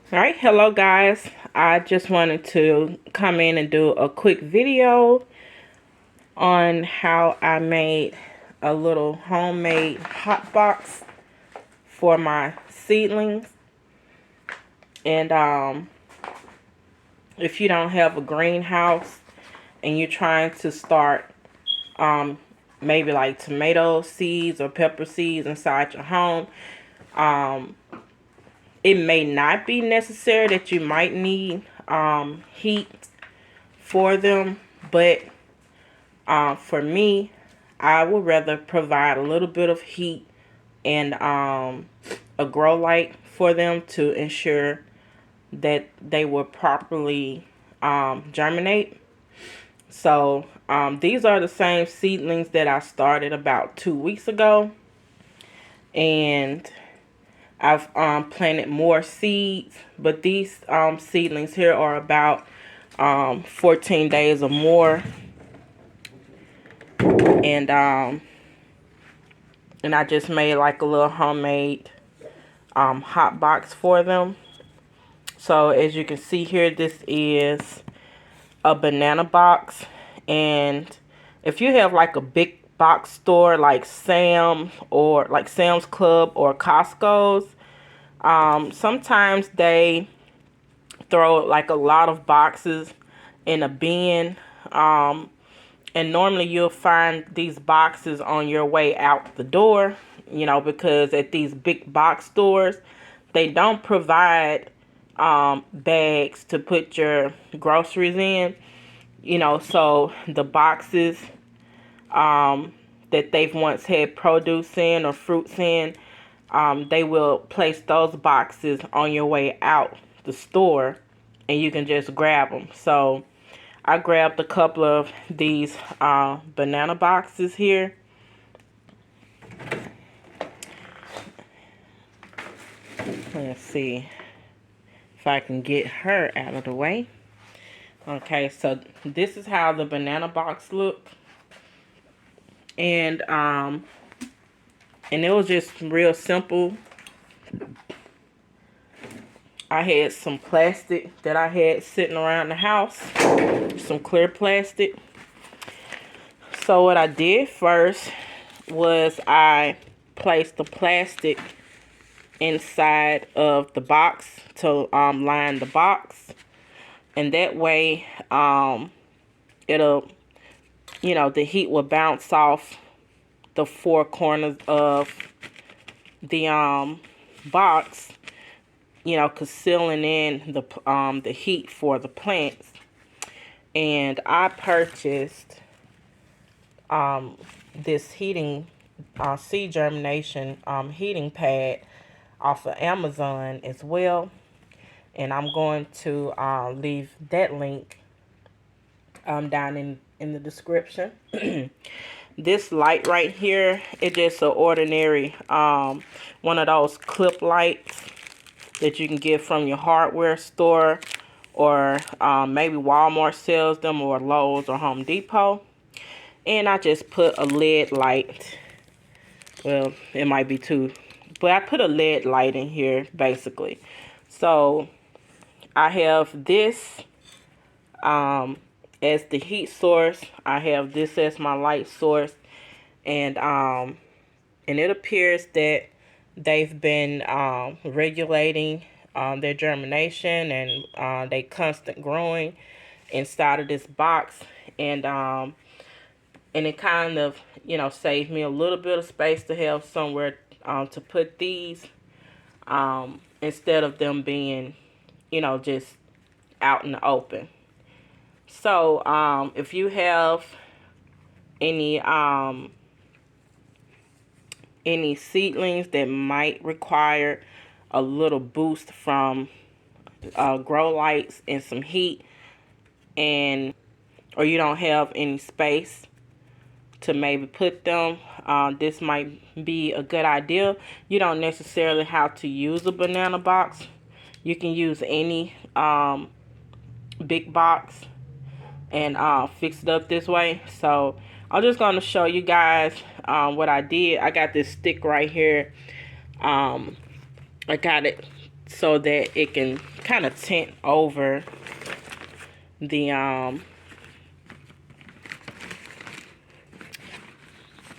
Alright, hello guys. I just wanted to come in and do a quick video on how I made a little homemade hot box for my seedlings. And if you don't have a greenhouse and you're trying to start maybe like tomato seeds or pepper seeds inside your home, it may not be necessary that you might need heat for them, but for me, I would rather provide a little bit of heat and a grow light for them to ensure that they will properly germinate. So these are the same seedlings that I started about 2 weeks ago, and I've planted more seeds, but these seedlings here are about 14 days or more, and I just made like a little homemade hot box for them. So as you can see here, this is a banana box, and if you have like a big box store like Sam's Club or Costco's, sometimes they throw like a lot of boxes in a bin, and normally you'll find these boxes on your way out the door, because at these big box stores, they don't provide bags to put your groceries in, so the boxes that they've once had produce in or fruits in, they will place those boxes on your way out the store, and you can just grab them. So I grabbed a couple of these banana boxes here. Let's see if I can get her out of the way. Okay, so this is how the banana box looked. And it was just real simple. I had some plastic that I had sitting around the house, some clear plastic. So what I did first was I placed the plastic inside of the box to line the box, and that way it'll, the heat will bounce off the four corners of the box, concealing in the heat for the plants. And I purchased this heating seed germination heating pad off of Amazon as well, and I'm going to leave that link down in the description. This light right here, it's just an ordinary one of those clip lights that you can get from your hardware store, or maybe Walmart sells them, or Lowe's or Home Depot. And I just put a LED light. Well, it might be two, but I put a LED light in here basically. So I have this as the heat source. I have this as my light source, and it appears that they've been regulating their germination and they constant growing inside of this box, and it kind of saved me a little bit of space to have somewhere to put these, instead of them being just out in the open. So if you have any any seedlings that might require a little boost from grow lights and some heat, and or you don't have any space to maybe put them, this might be a good idea. You don't necessarily have to use a banana box. You can use any big box and fix it up this way. So I'm just going to show you guys what I did. I got this stick right here. I got it so that it can kind of tint over the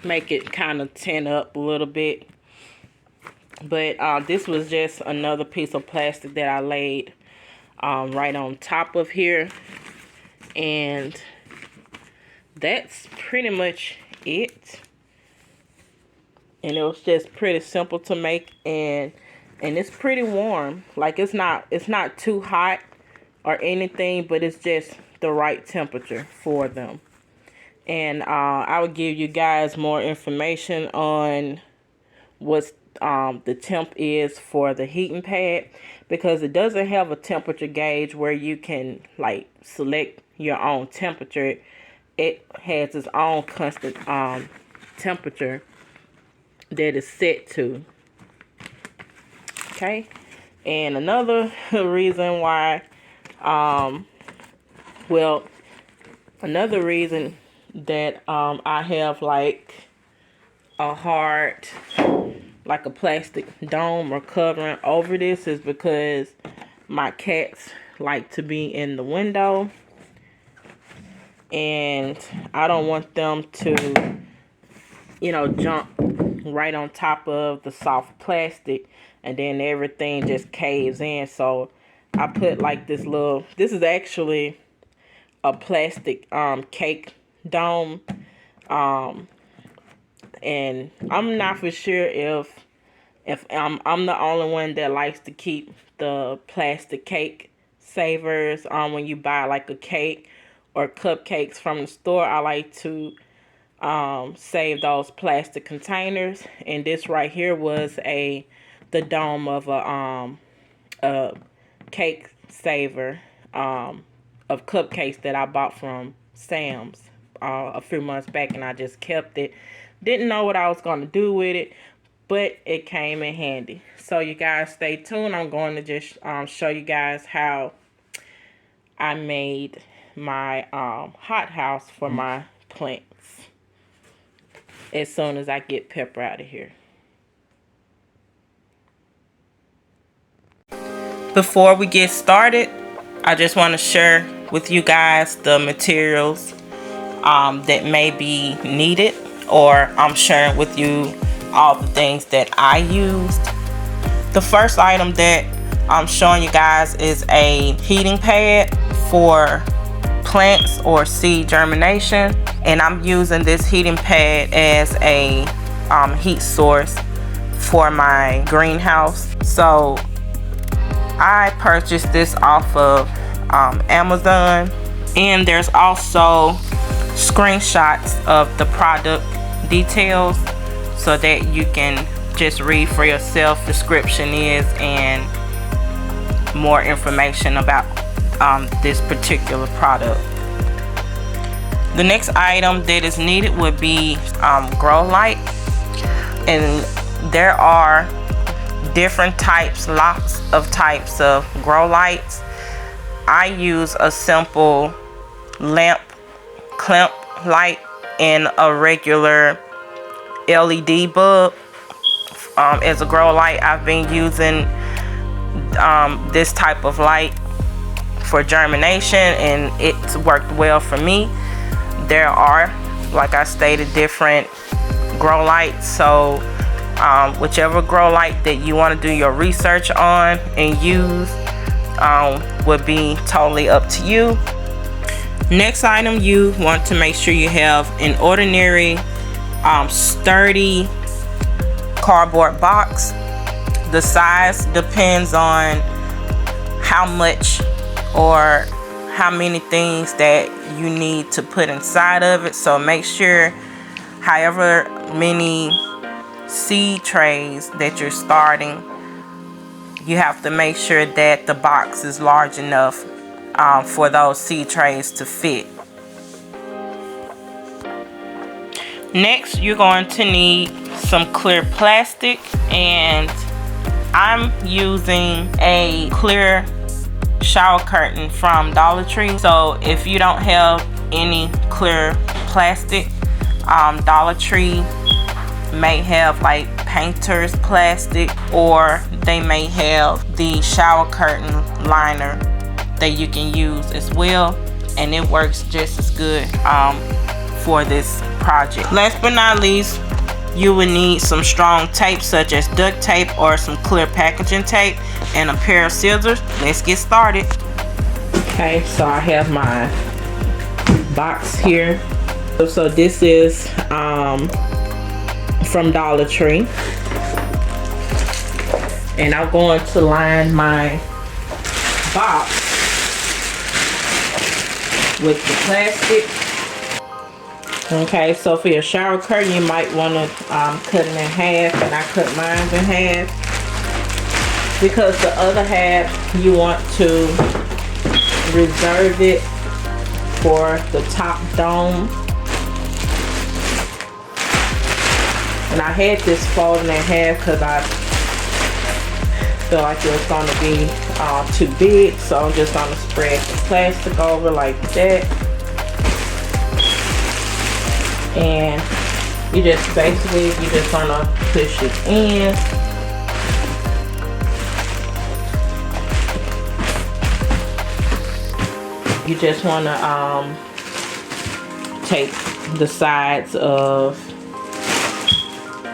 make it kind of tint up a little bit. But this was just another piece of plastic that I laid right on top of here, and that's pretty much it. And it was just pretty simple to make, and it's pretty warm. Like it's not too hot or anything, but it's just the right temperature for them. And I will give you guys more information on what's the temp is for the heating pad, because it doesn't have a temperature gauge where you can like select your own temperature. It has its own constant temperature that is set to. Okay, and another reason why, well, another reason that I have like a hard, like a plastic dome or covering over this is because my cats like to be in the window, and I don't want them to, you know, jump right on top of the soft plastic and then everything just caves in. So I put like this little, this is actually a plastic cake dome, and I'm not for sure if I'm the only one that likes to keep the plastic cake savers. When you buy like a cake or cupcakes from the store, I like to save those plastic containers. And this right here was the dome of a cake saver of cupcakes that I bought from Sam's a few months back, and I just kept it. Didn't know what I was going to do with it, but it came in handy. So you guys stay tuned. I'm going to just show you guys how I made my hothouse for my plants as soon as I get Pepper out of here. Before we get started, I just want to share with you guys the materials that may be needed, or I'm sharing with you all the things that I used. The first item that I'm showing you guys is a heating pad for plants or seed germination, and I'm using this heating pad as a heat source for my greenhouse. So I purchased this off of Amazon, and there's also screenshots of the product details so that you can just read for yourself. Description is and more information about this particular product. The next item that is needed would be grow light, and there are different types, lots of types of grow lights. I use a simple lamp clamp light and a regular LED bulb as a grow light. I've been using this type of light for germination, and it's worked well for me. There are, like I stated, different grow lights, so whichever grow light that you want to do your research on and use would be totally up to you. Next item, you want to make sure you have an ordinary sturdy cardboard box. The size depends on how much or how many things that you need to put inside of it. So make sure however many seed trays that you're starting, you have to make sure that the box is large enough for those seed trays to fit. Next, you're going to need some clear plastic, and I'm using a clear shower curtain from Dollar Tree. So if you don't have any clear plastic, Dollar Tree may have like painter's plastic, or they may have the shower curtain liner that you can use as well, and it works just as good for this project. Last but not least, you will need some strong tape such as duct tape or some clear packaging tape and a pair of scissors. Let's get started. Okay, so I have my box here. So this is from Dollar Tree, and I'm going to line my box with the plastic. Okay, so for your shower curtain, you might want to cut it in half, and I cut mine in half because the other half you want to reserve it for the top dome. And I had this folded in half because I feel like it was going to be too big, so I'm just going to spread the plastic over like that. And you just want to push it in. You just want to take the sides of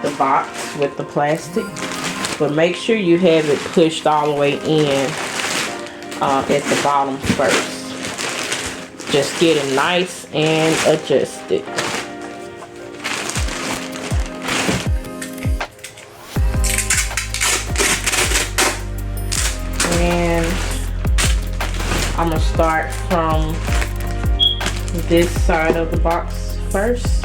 the box with the plastic, but make sure you have it pushed all the way in at the bottom first. Just get it nice and adjusted. And I'm gonna start from this side of the box first.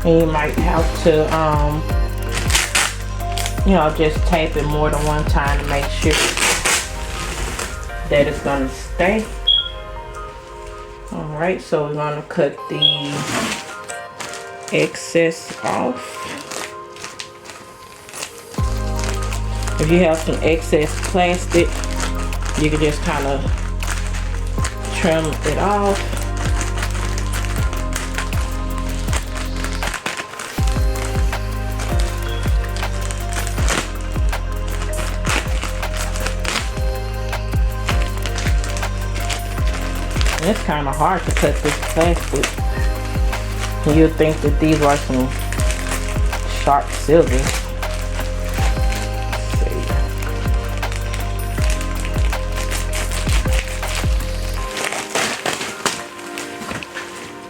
And you might have to, just tape it more than one time to make sure that it's gonna stay. Alright, so we're gonna cut the excess off. If you have some excess plastic, you can just kind of trim it off. It's kind of hard to cut this plastic. You'd think that these are some sharp scissors.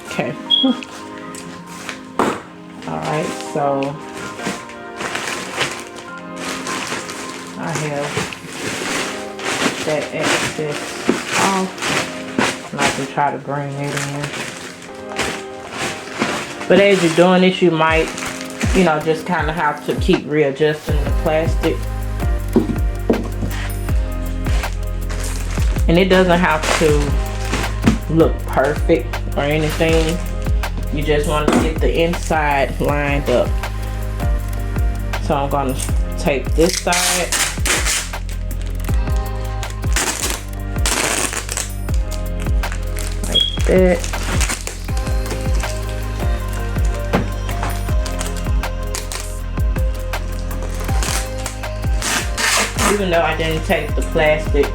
Okay. Alright, so I have that excess off. And I can try to bring it in. But as you're doing this, you might, just kind of have to keep readjusting the plastic. And it doesn't have to look perfect or anything. You just want to get the inside lined up. So I'm going to tape this side. It. Even though I didn't take the plastic,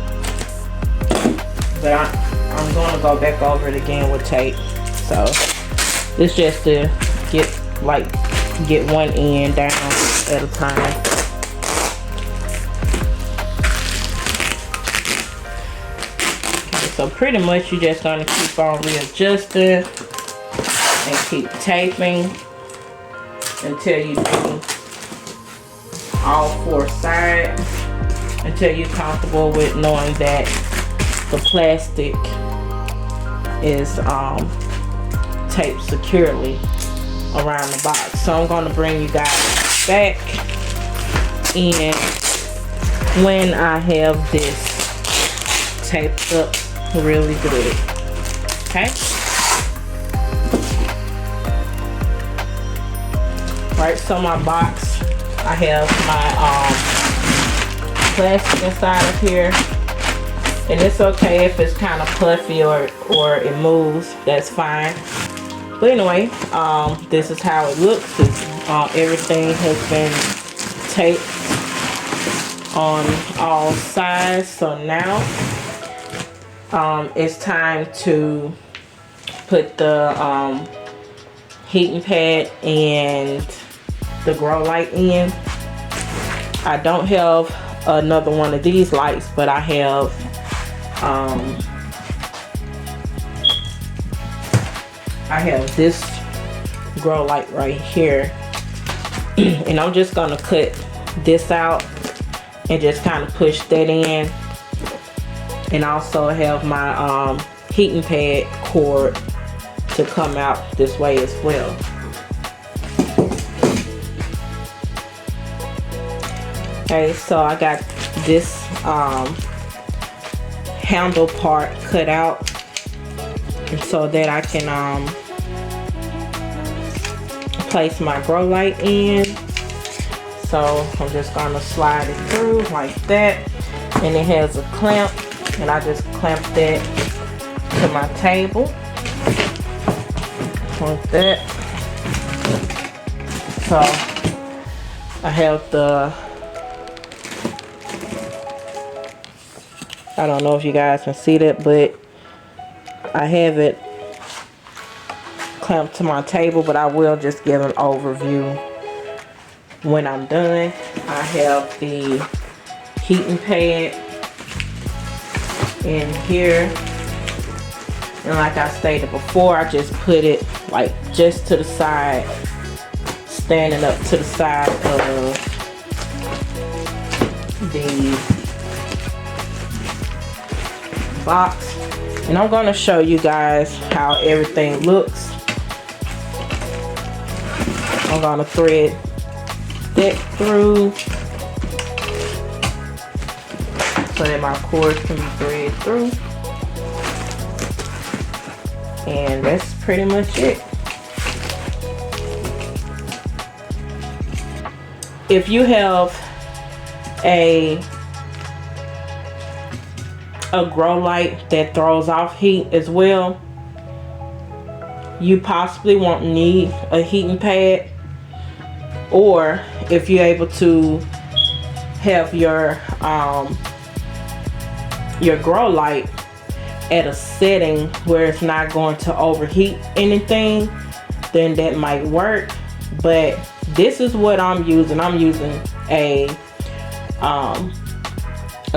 but I'm going to go back over it again with tape. So it's just to get one end down. at a time. Okay, so pretty much you're just gonna keep on readjusting and keep taping until you do all 4 sides, until you're comfortable with knowing that the plastic is taped securely around the box. So I'm going to bring you guys back in when I have this taped up really good. Okay. Right, so my box, I have my plastic inside of here, and it's okay if it's kind of puffy or it moves, that's fine. But anyway, this is how it looks. Everything has been taped on all sides. So now it's time to put the heating pad and the grow light in. I don't have another one of these lights, but I have this grow light right here. And I'm just gonna cut this out and just kind of push that in, and also have my heating pad cord to come out this way as well. Okay, so I got this handle part cut out, and so that I can place my grow light in. So I'm just gonna slide it through like that, and it has a clamp, and I just clamp that to my table like that. So I have the, I don't know if you guys can see that, but I have it clamped to my table, but I will just give an overview when I'm done. I have the heating pad in here, and like I stated before, I just put it like just to the side, standing up to the side of the box. And I'm going to show you guys how everything looks. I'm going to thread that through so that my cord can be threaded through, and that's pretty much it. If you have a grow light that throws off heat as well, you possibly won't need a heating pad. Or if you're able to have your grow light at a setting where it's not going to overheat anything, then that might work. But this is what I'm using. I'm using a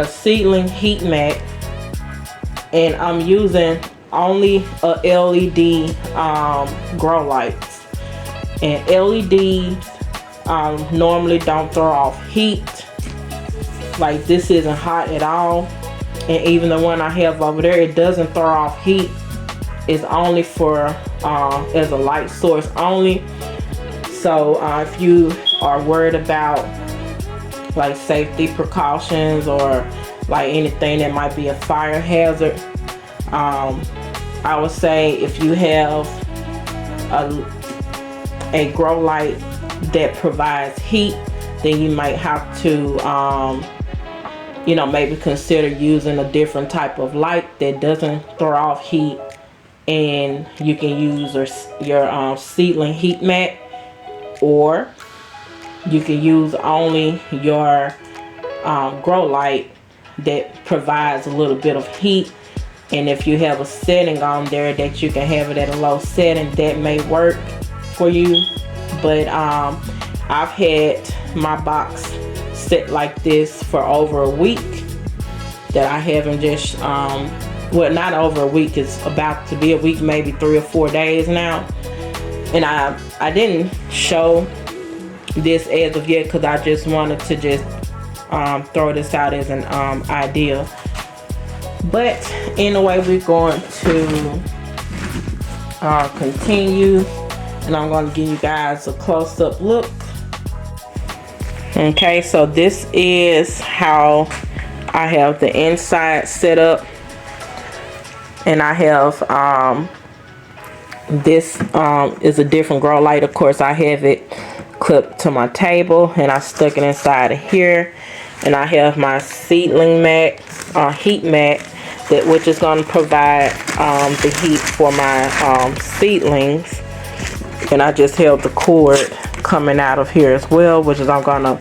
seedling heat mat, and I'm using only a LED grow lights. And LEDs normally don't throw off heat. Like, this isn't hot at all, and even the one I have over there, it doesn't throw off heat. It's only for as a light source only. So if you are worried about like safety precautions or like anything that might be a fire hazard, I would say if you have a grow light that provides heat, then you might have to you know, maybe consider using a different type of light that doesn't throw off heat, and you can use your seedling heat mat, or you can use only your grow light that provides a little bit of heat. And if you have a setting on there that you can have it at a low setting, that may work for you. But I've had my box sit like this for over a week, that I haven't just well, not over a week, it's about to be a week, maybe 3 or 4 days now. And I didn't show this as of yet because I just wanted to just throw this out as an idea. But anyway, we're going to continue, and I'm going to give you guys a close-up look. Okay, so this is how I have the inside set up, and I have this is a different grow light. Of course, I have it clipped to my table, and I stuck it inside of here. And I have my seedling mat, heat mat, which is going to provide the heat for my seedlings. And I just held the cord coming out of here as well, which is I'm going to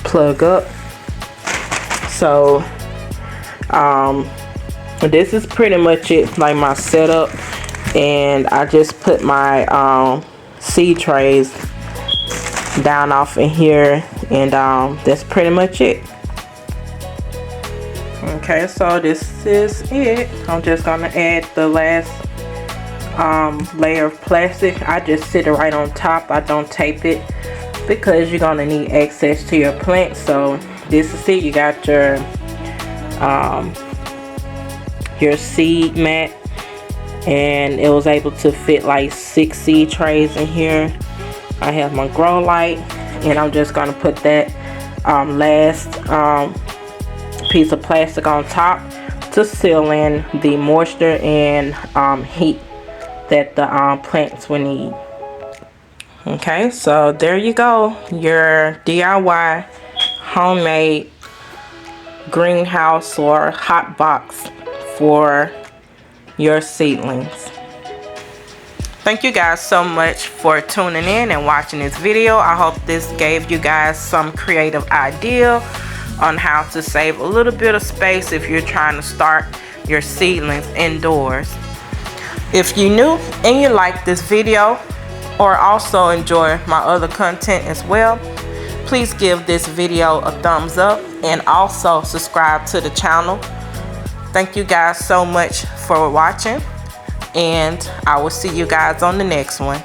plug up. So this is pretty much it, like my setup. And I just put my seed trays down off in here, and that's pretty much it. Okay, so this is it. I'm just gonna add the last layer of plastic. I just sit it right on top. I don't tape it because you're gonna need access to your plant. So this is it. You got your seed mat, and it was able to fit like 6 seed trays in here. I have my grow light, and I'm just gonna put that last piece of plastic on top to seal in the moisture and heat that the plants will need. Okay, so there you go, your DIY homemade greenhouse or hot box for your seedlings. Thank you guys so much for tuning in and watching this video. I hope this gave you guys some creative idea on how to save a little bit of space if you're trying to start your seedlings indoors. If you're new and you like this video or also enjoy my other content as well, please give this video a thumbs up and also subscribe to the channel. Thank you guys so much for watching, and I will see you guys on the next one.